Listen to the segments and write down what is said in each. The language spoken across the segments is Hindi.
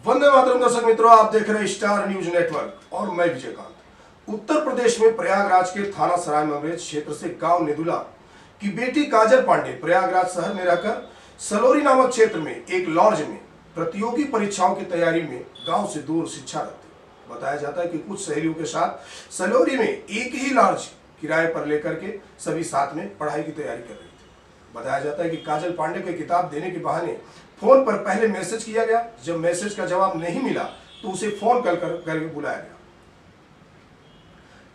वंदे मातरम दर्शक मित्रों, आप देख रहे हैं स्टार न्यूज नेटवर्क और मैं विजयकांत। उत्तर प्रदेश में प्रयागराज के थाना सराय ममरेज क्षेत्र से गांव नेदुला की बेटी काजल पांडे प्रयागराज शहर में रहकर सलोरी नामक क्षेत्र में एक लॉज में प्रतियोगी परीक्षाओं की तैयारी में गांव से दूर शिक्षारत थी। बताया जाता है कि कुछ सहेलियों के साथ सलोरी में एक ही लॉज किराए पर लेकर के सभी साथ में पढ़ाई की तैयारी कर रही थी। बताया जाता है कि काजल पांडे को किताब देने के बहाने फोन पर पहले मैसेज किया गया। जब मैसेज का जवाब नहीं मिला तो उसे फोन करके बुलाया गया।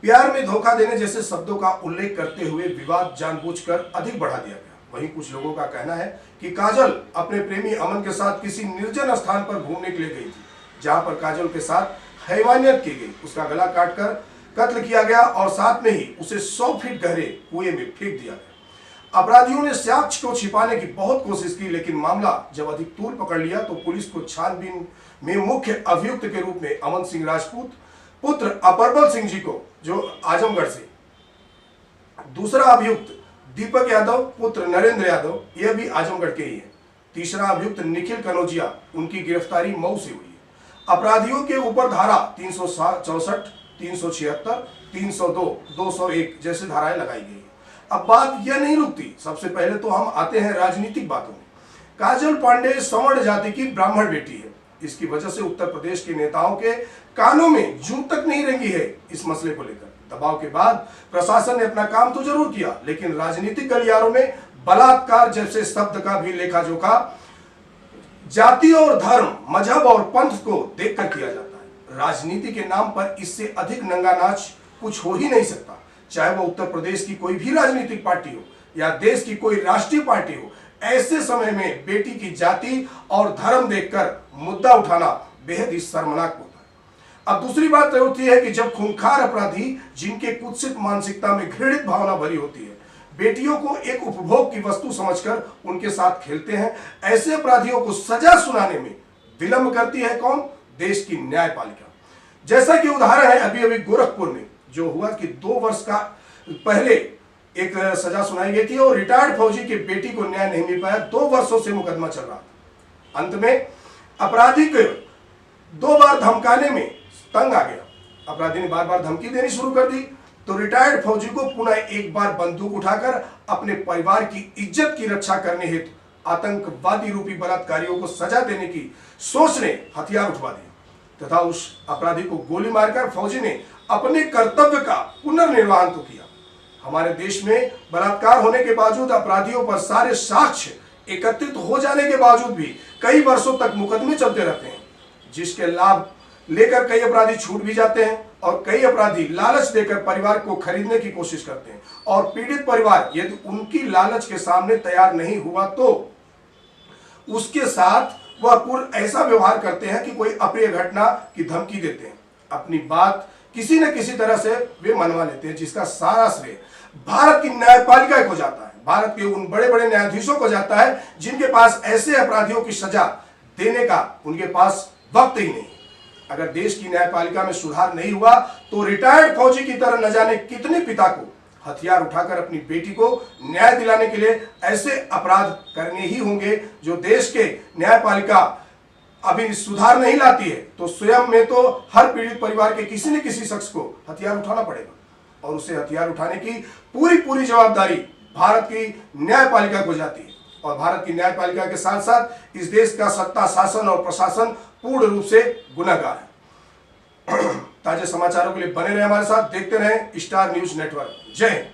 प्यार में धोखा देने जैसे शब्दों का उल्लेख करते हुए विवाद जानबूझकर अधिक बढ़ा दिया गया। वहीं कुछ लोगों का कहना है कि काजल अपने प्रेमी अमन के साथ किसी निर्जन स्थान पर घूमने के लिए गई थी, जहां पर काजल के साथ हैवानियत की गई। उसका गला काटकर कत्ल किया गया और साथ में ही उसे 100 फीट गहरे कुएं में फेंक दिया गया। अपराधियों ने साक्ष्य को छिपाने की बहुत कोशिश की, लेकिन मामला जब अधिक तूल पकड़ लिया तो पुलिस को छानबीन में मुख्य अभियुक्त के रूप में अमन सिंह राजपूत पुत्र अपरबल सिंह जी को, जो आजमगढ़ से, दूसरा अभियुक्त दीपक यादव पुत्र नरेंद्र यादव, यह भी आजमगढ़ के ही है, तीसरा अभियुक्त निखिल कनौजिया, उनकी गिरफ्तारी मऊ से हुई है। अपराधियों के ऊपर धारा 364, 376, 302, 201 जैसे धाराएं लगाई गई। अब बात यह नहीं रुकती। सबसे पहले तो हम आते हैं राजनीतिक बातों में। काजल पांडे सवर्ण जाति की ब्राह्मण बेटी है। इसकी वजह से उत्तर प्रदेश के नेताओं के कानों में जूं तक नहीं रेंगी है इस मसले को लेकर। दबाव के बाद प्रशासन ने अपना काम तो जरूर किया, लेकिन राजनीतिक गलियारों में बलात्कार जैसे शब्द का भी लेखा जोखा जाति और धर्म, मजहब और पंथ को देखकर किया जाता है। राजनीति के नाम पर इससे अधिक नंगा नाच कुछ हो ही नहीं सकता। चाहे वो उत्तर प्रदेश की कोई भी राजनीतिक पार्टी हो या देश की कोई राष्ट्रीय पार्टी हो, ऐसे समय में बेटी की जाति और धर्म देखकर मुद्दा उठाना बेहद ही शर्मनाक होता है। अब दूसरी बात होती है कि जब खूंखार अपराधी, जिनके कुत्सित मानसिकता में घृणित भावना भरी होती है, बेटियों को एक उपभोग की वस्तु समझकर उनके साथ खेलते हैं, ऐसे अपराधियों को सजा सुनाने में विलंब करती है कौन? देश की न्यायपालिका। जैसा कि उदाहरण है अभी अभी गोरखपुर में जो हुआ कि 2 वर्ष का पहले एक सजा सुनाई गई थी और रिटायर्ड फौजी की बेटी को न्याय नहीं मिल पाया। 2 वर्षों से मुकदमा चल रहा था। अंत में अपराधी को 2 बार धमकाने में तंग आ गया। अपराधी ने बार बार धमकी देनी शुरू कर दी तो रिटायर्ड फौजी को पुनः एक बार बंदूक उठाकर अपने परिवार की इज्जत की रक्षा करने हेतु आतंकवादी रूपी बलात्कारियों को सजा देने की सोच ने हथियार उठवा दिया तथा उस अपराधी को गोली मारकर फौजी ने अपने कर्तव्य का पुनर्निर्वाहन तो किया। हमारे देश में बलात्कार होने के बावजूद अपराधियों पर सारे साक्ष्य एकत्रित हो जाने के बावजूद भी कई वर्षों तक मुकदमे चलते रहते हैं, जिसके लाभ लेकर कई अपराधी छूट भी जाते हैं और कई अपराधी लालच देकर परिवार को खरीदने की कोशिश करते हैं और पीड़ित परिवार यदि उनकी लालच के सामने तैयार नहीं हुआ तो उसके साथ वह पूर्ण ऐसा व्यवहार करते हैं कि कोई अप्रिय घटना की धमकी देते हैं। अपनी बात किसी न किसी तरह से वे मनवा लेते हैं, जिसका सारा श्रेय भारत की न्यायपालिका को जाता है, भारत के उन बड़े बड़े न्यायाधीशों को जाता है जिनके पास ऐसे अपराधियों की सजा देने का उनके पास वक्त ही नहीं। अगर देश की न्यायपालिका में सुधार नहीं हुआ तो रिटायर्ड फौजी की तरह न जाने कितने पिता को हथियार उठाकर अपनी बेटी को न्याय दिलाने के लिए ऐसे अपराध करने ही होंगे। जो देश के न्यायपालिका अभी सुधार नहीं लाती है तो स्वयं में तो हर पीड़ित परिवार के किसी न किसी शख्स को हथियार उठाना पड़ेगा और उसे हथियार उठाने की पूरी जवाबदारी भारत की न्यायपालिका को जाती है। और भारत की न्यायपालिका के साथ साथ इस देश का सत्ता, शासन और प्रशासन पूर्ण रूप से गुनहगार है। ताजे समाचारों के लिए बने रहे हमारे साथ, देखते रहें स्टार न्यूज नेटवर्क। जय हिंद।